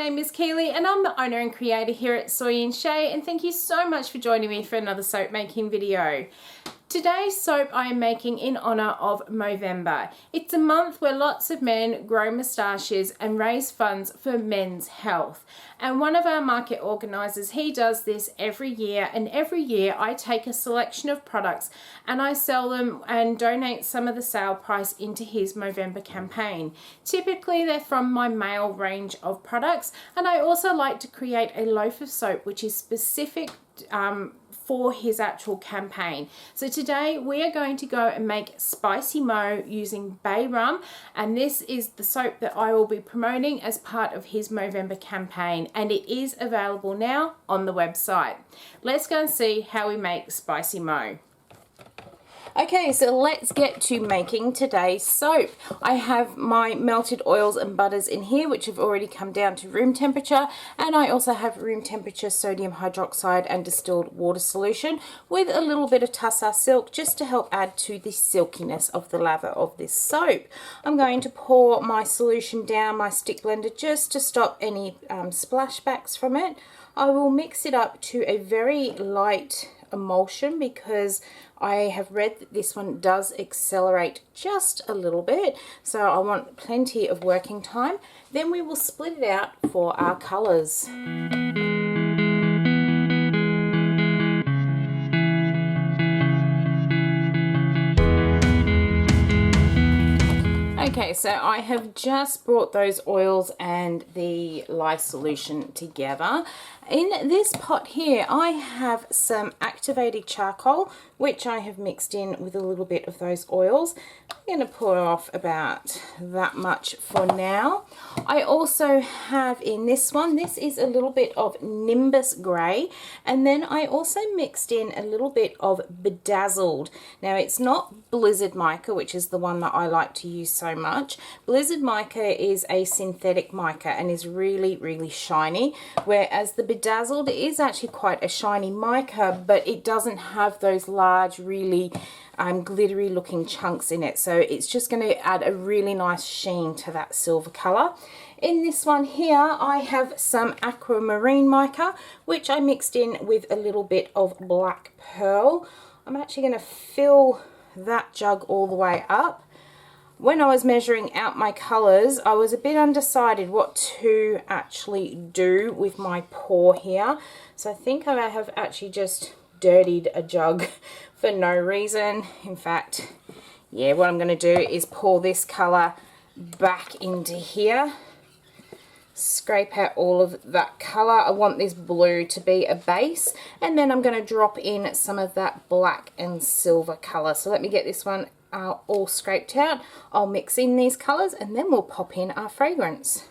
name is Keely and I'm the owner and creator here at Soy and Shea, and thank you so much for joining me for another soap making video. Today's soap I am making in honour of Movember. It's a month where lots of men grow moustaches and raise funds for men's health. And one of our market organisers, he does this every year, and every year I take a selection of products and I sell them and donate some of the sale price into his Movember campaign. Typically they're from my male range of products, and I also like to create a loaf of soap which is specific for his actual campaign. So today we are going to go and make Spicy Mo using bay rum, and this is the soap that I will be promoting as part of his Movember campaign, and it is available now on the website. Let's go and see how we make Spicy Mo. Okay, so let's get to making today's soap. I have my melted oils and butters in here, which have already come down to room temperature, and I also have room temperature sodium hydroxide and distilled water solution with a little bit of Tussar silk just to help add to the silkiness of the lather of this soap. I'm going to pour my solution down my stick blender just to stop any splashbacks from it. I will mix it up to a very light emulsion because I have read that this one does accelerate just a little bit, so I want plenty of working time. Then we will split it out for our colours. Okay, so I have just brought those oils and the lye solution together. In this pot here, I have some activated charcoal, which I have mixed in with a little bit of those oils. I'm going to pour off about that much for now. I also have in this one, this is a little bit of Nimbus Grey, and then I also mixed in a little bit of Bedazzled. Now it's not Blizzard Mica, which is the one that I like to use so much. Blizzard Mica is a synthetic mica and is really, really shiny, whereas the Bedazzled is actually quite a shiny mica, but it doesn't have those large, really glittery looking chunks in it, so it's just going to add a really nice sheen to that silver colour. In this one here I have some aquamarine mica, which I mixed in with a little bit of black pearl. I'm actually going to fill that jug all the way up. When I was measuring out my colours, I was a bit undecided what to actually do with my pour here. So I think I have actually just dirtied a jug for no reason. In fact, yeah, what I'm going to do is pour this colour back into here. Scrape out all of that colour. I want this blue to be a base, and then I'm going to drop in some of that black and silver colour. So let me get this one all scraped out. I'll mix in these colours and then we'll pop in our fragrance.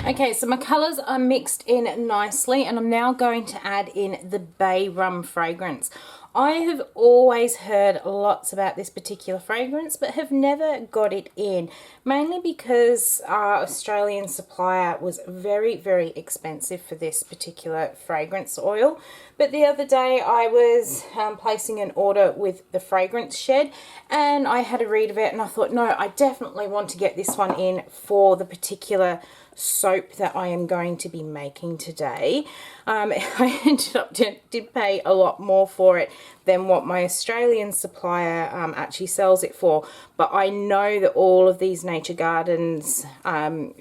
Okay, so my colours are mixed in nicely, and I'm now going to add in the bay rum fragrance. I have always heard lots about this particular fragrance, but have never got it in, mainly because our Australian supplier was very, very expensive for this particular fragrance oil. But the other day I was placing an order with the Fragrance Shed, and I had a read of it and I thought, no, I definitely want to get this one in for the particular soap that I am going to be making today. I ended up did pay a lot more for it than what my Australian supplier actually sells it for, but I know that all of these Nature Gardens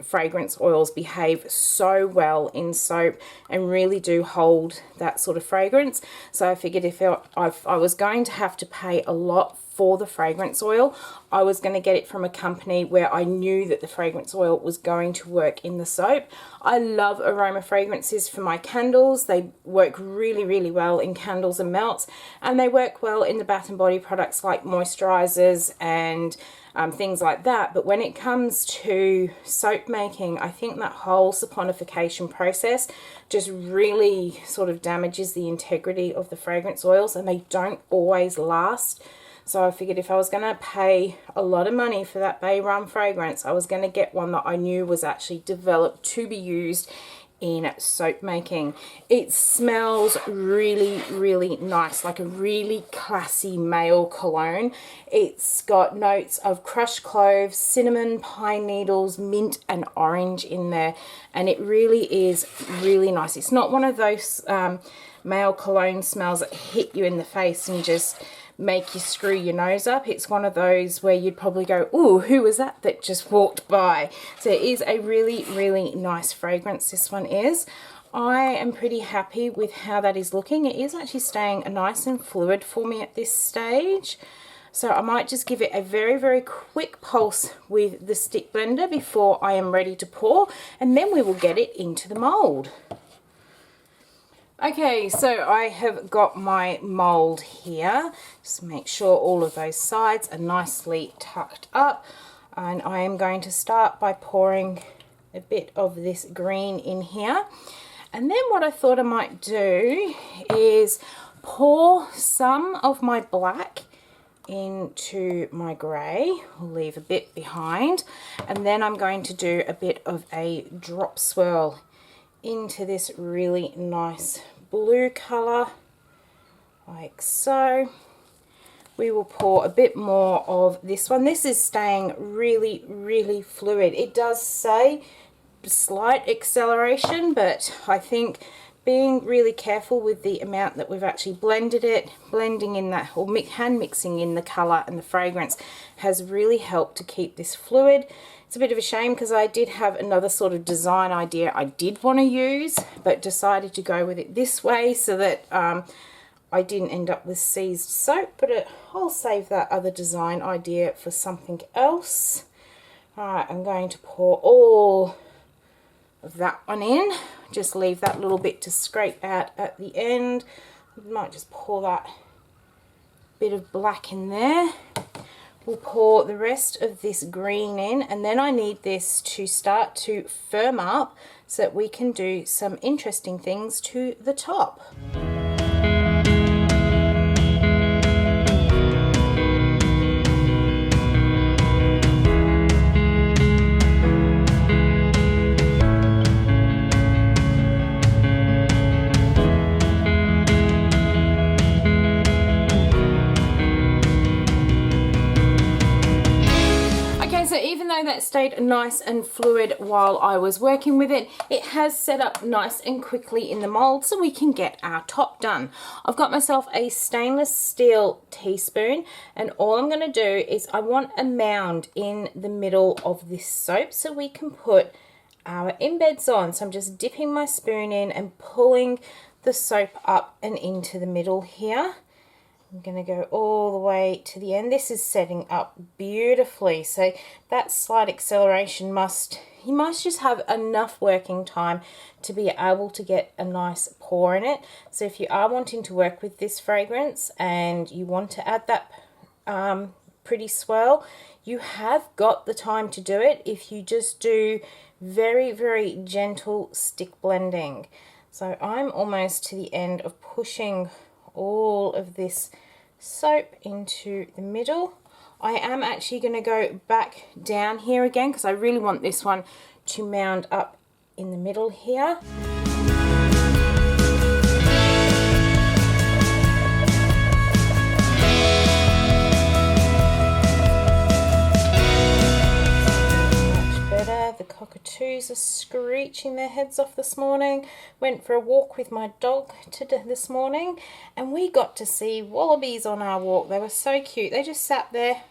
fragrance oils behave so well in soap and really do hold that sort of fragrance. So I figured if I was going to have to pay a lot for the fragrance oil, I was going to get it from a company where I knew that the fragrance oil was going to work in the soap. I love aroma fragrances for my candles. They work really, really well in candles and melts, and they work well in the bath and body products like moisturizers and things like that. But when it comes to soap making, I think that whole saponification process just really sort of damages the integrity of the fragrance oils, and they don't always last So I figured if I was going to pay a lot of money for that bay rum fragrance, I was going to get one that I knew was actually developed to be used in soap making. It smells really, really nice, like a really classy male cologne. It's got notes of crushed cloves, cinnamon, pine needles, mint and orange in there, and it really is really nice. It's not one of those male cologne smells that hit you in the face and just make you screw your nose up. It's one of those where you'd probably go, ooh, who was that just walked by? So it is a really, really nice fragrance, this one is. I am pretty happy with how that is looking. It is actually staying nice and fluid for me at this stage. So I might just give it a very, very quick pulse with the stick blender before I am ready to pour, and then we will get it into the mold. Okay, so I have got my mold here. Just make sure all of those sides are nicely tucked up. And I am going to start by pouring a bit of this green in here. And then what I thought I might do is pour some of my black into my grey. I'll leave a bit behind. And then I'm going to do a bit of a drop swirl into this really nice blue colour, like so. We will pour a bit more of this one. This is staying really, really fluid. It does say slight acceleration, but I think being really careful with the amount that we've actually blended it, blending in that, or hand mixing in the colour and the fragrance, has really helped to keep this fluid. It's a bit of a shame because I did have another sort of design idea I did want to use, but decided to go with it this way so that I didn't end up with seized soap, but I'll save that other design idea for something else. Alright, I'm going to pour all of that one in. Just leave that little bit to scrape out at the end. I might just pour that bit of black in there. We'll pour the rest of this green in, and then I need this to start to firm up so that we can do some interesting things to the top. That stayed nice and fluid while I was working with it, it has set up nice and quickly in the mold so we can get our top done. I've got myself a stainless steel teaspoon, and all I'm going to do is I want a mound in the middle of this soap so we can put our embeds on. So I'm just dipping my spoon in and pulling the soap up and into the middle here. I'm going to go all the way to the end. This is setting up beautifully. So that slight acceleration you must just have enough working time to be able to get a nice pour in it. So if you are wanting to work with this fragrance and you want to add that pretty swirl, you have got the time to do it if you just do very, very gentle stick blending. So I'm almost to the end of pushing all of this soap into the middle. I am actually going to go back down here again because I really want this one to mound up in the middle here. The cockatoos are screeching their heads off this morning. Went for a walk with my dog this morning, and we got to see wallabies on our walk. They were so cute. They just sat there,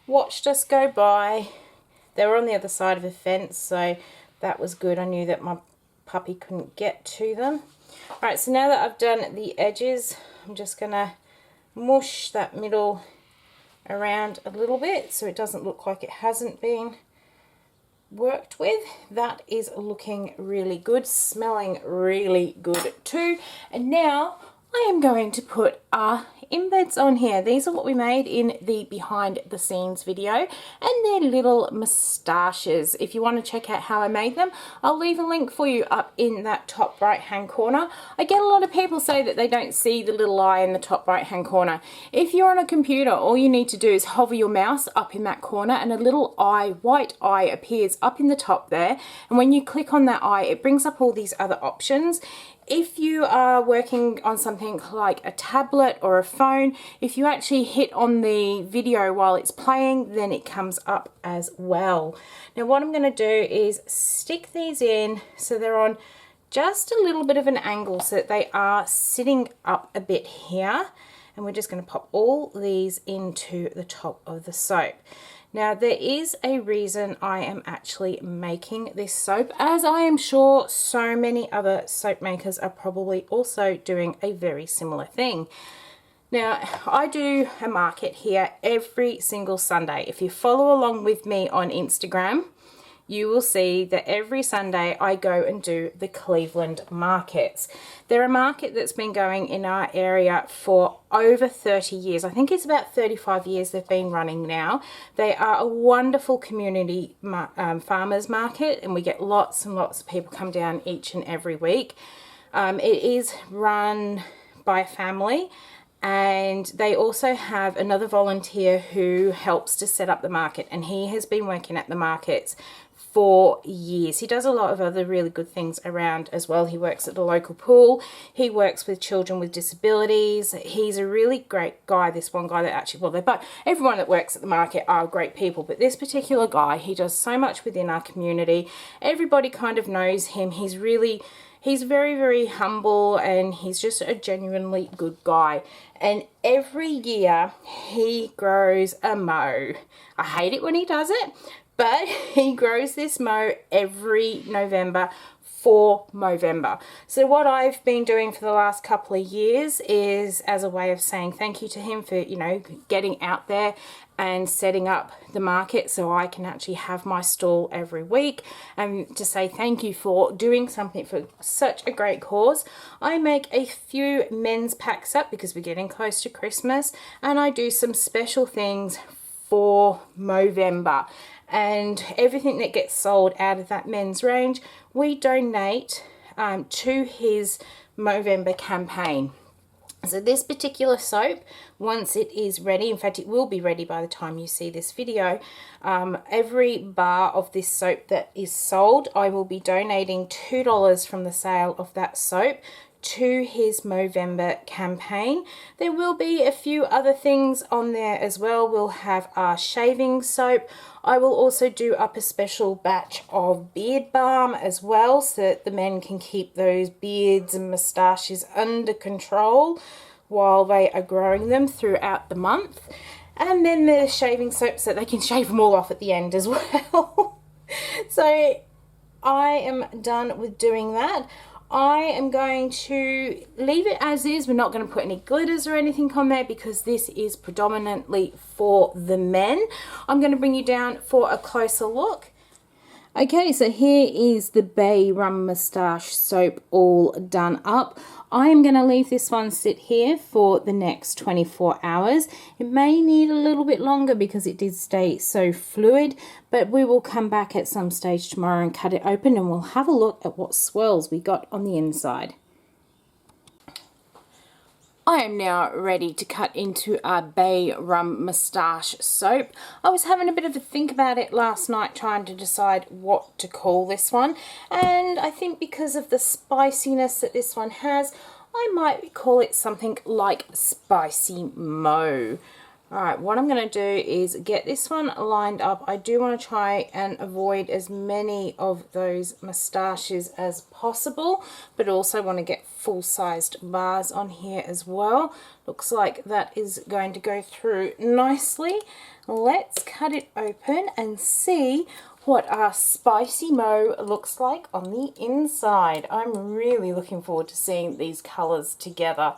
watched us go by. They were on the other side of the fence, so that was good. I knew that my puppy couldn't get to them. Alright, so now that I've done the edges, I'm just going to mush that middle around a little bit so it doesn't look like it hasn't been worked with. That is looking really good, smelling really good too. And now I am going to put our embeds on here. These are what we made in the behind the scenes video, and they're little moustaches. If you want to check out how I made them, I'll leave a link for you up in that top right hand corner. I get a lot of people say that they don't see the little eye in the top right hand corner. If you're on a computer, all you need to do is hover your mouse up in that corner and a little eye, white eye, appears up in the top there, and when you click on that eye it brings up all these other options. If you are working on something like a tablet or a phone, if you actually hit on the video while it's playing, then it comes up as well. Now what I'm going to do is stick these in so they're on just a little bit of an angle so that they are sitting up a bit here. And we're just going to pop all these into the top of the soap. Now there is a reason I am actually making this soap, as I am sure so many other soap makers are probably also doing a very similar thing. Now I do a market here every single Sunday. If you follow along with me on Instagram, you will see that every Sunday I go and do the Cleveland markets. They're a market that's been going in our area for over 30 years. I think it's about 35 years they've been running now. They are a wonderful community farmers market, and we get lots and lots of people come down each and every week. It is run by a family, and they also have another volunteer who helps to set up the market, and he has been working at the markets for years. He does a lot of other really good things around as well. He works at the local pool. He works with children with disabilities. He's a really great guy. This one guy that actually, well, they're both, everyone that works at the market are great people, but this particular guy, he does so much within our community. Everybody kind of knows him. He's very, very humble, and he's just a genuinely good guy. And every year he grows a mow. I hate it when he does it, but he grows this mow every November for Movember. So what I've been doing for the last couple of years is, as a way of saying thank you to him for, you know, getting out there and setting up the market so I can actually have my stall every week, and to say thank you for doing something for such a great cause. I make a few men's packs up because we're getting close to Christmas, and I do some special things for Movember. And everything that gets sold out of that men's range, we donate to his Movember campaign. So this particular soap, once it is ready, in fact it will be ready by the time you see this video, every bar of this soap that is sold, I will be donating $2 from the sale of that soap to his Movember campaign. There will be a few other things on there as well. We'll have our shaving soap. I will also do up a special batch of beard balm as well, so that the men can keep those beards and moustaches under control while they are growing them throughout the month. And then the shaving soap so that they can shave them all off at the end as well. So I am done with doing that. I am going to leave it as is. We're not going to put any glitters or anything on there because this is predominantly for the men. I'm going to bring you down for a closer look. Okay, so here is the Bay Rum Moustache soap all done up. I am going to leave this one sit here for the next 24 hours. It may need a little bit longer because it did stay so fluid, but we will come back at some stage tomorrow and cut it open, and we'll have a look at what swirls we got on the inside. I am now ready to cut into our Bay Rum Moustache soap. I was having a bit of a think about it last night, trying to decide what to call this one, and I think because of the spiciness that this one has, I might call it something like Spicy Mo. Alright, what I'm going to do is get this one lined up. I do want to try and avoid as many of those moustaches as possible, but also want to get full-sized bars on here as well. Looks like that is going to go through nicely. Let's cut it open and see what our Spicy Mo looks like on the inside. I'm really looking forward to seeing these colours together.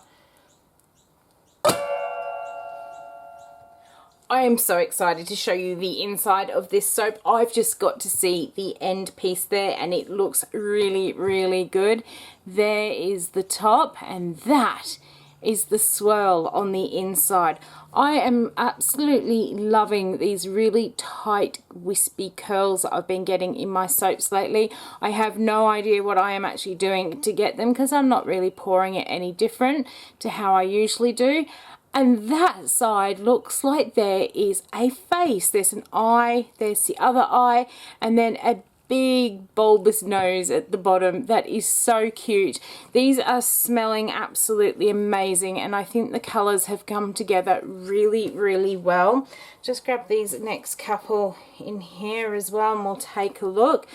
I am so excited to show you the inside of this soap. I've just got to see the end piece there and it looks really, really good. There is the top, and that is the swirl on the inside. I am absolutely loving these really tight wispy curls that I've been getting in my soaps lately. I have no idea what I am actually doing to get them because I'm not really pouring it any different to how I usually do. And that side looks like there is a face. There's an eye, there's the other eye, and then a big bulbous nose at the bottom. That is so cute. These are smelling absolutely amazing, and I think the colors have come together really well. Just grab these next couple in here as well and we'll take a look.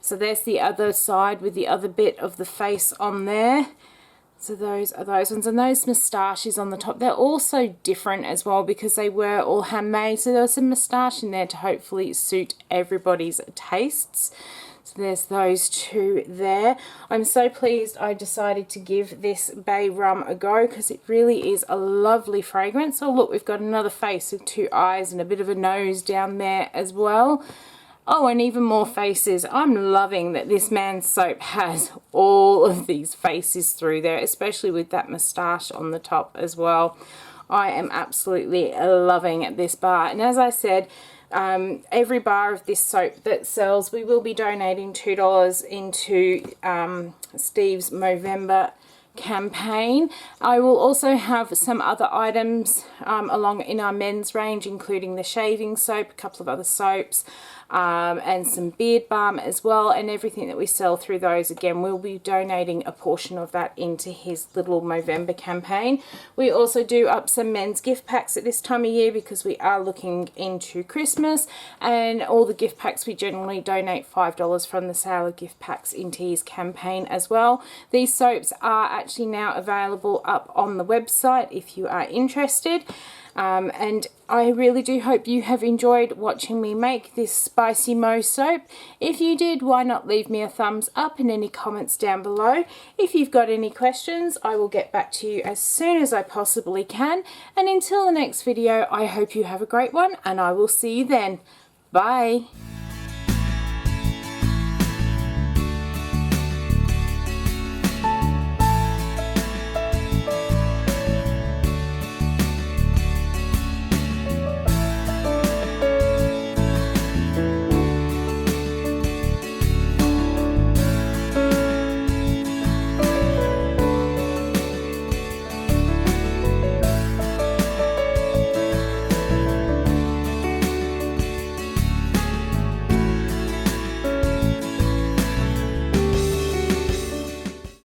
So there's the other side with the other bit of the face on there. So those are those ones, and those moustaches on the top, they're also different as well because they were all handmade, so there's some moustache in there to hopefully suit everybody's tastes. So there's those two there. I'm so pleased I decided to give this Bay Rum a go because it really is a lovely fragrance. Oh look, we've got another face with two eyes and a bit of a nose down there as well. Oh, and even more faces. I'm loving that this man's soap has all of these faces through there, especially with that moustache on the top as well. I am absolutely loving this bar. And as I said, every bar of this soap that sells, we will be donating $2 into Steve's Movember campaign. I will also have some other items along in our men's range, including the shaving soap, a couple of other soaps, and some beard balm as well, and everything that we sell through those, again, we'll be donating a portion of that into his little Movember campaign. We also do up some men's gift packs at this time of year because we are looking into Christmas, and all the gift packs, we generally donate $5 from the sale of gift packs into his campaign as well. These soaps are actually now available up on the website if you are interested. And I really do hope you have enjoyed watching me make this Spicy Mo soap. If you did, why not leave me a thumbs up and any comments down below. If you've got any questions, I will get back to you as soon as I possibly can. And until the next video, I hope you have a great one, and I will see you then. Bye.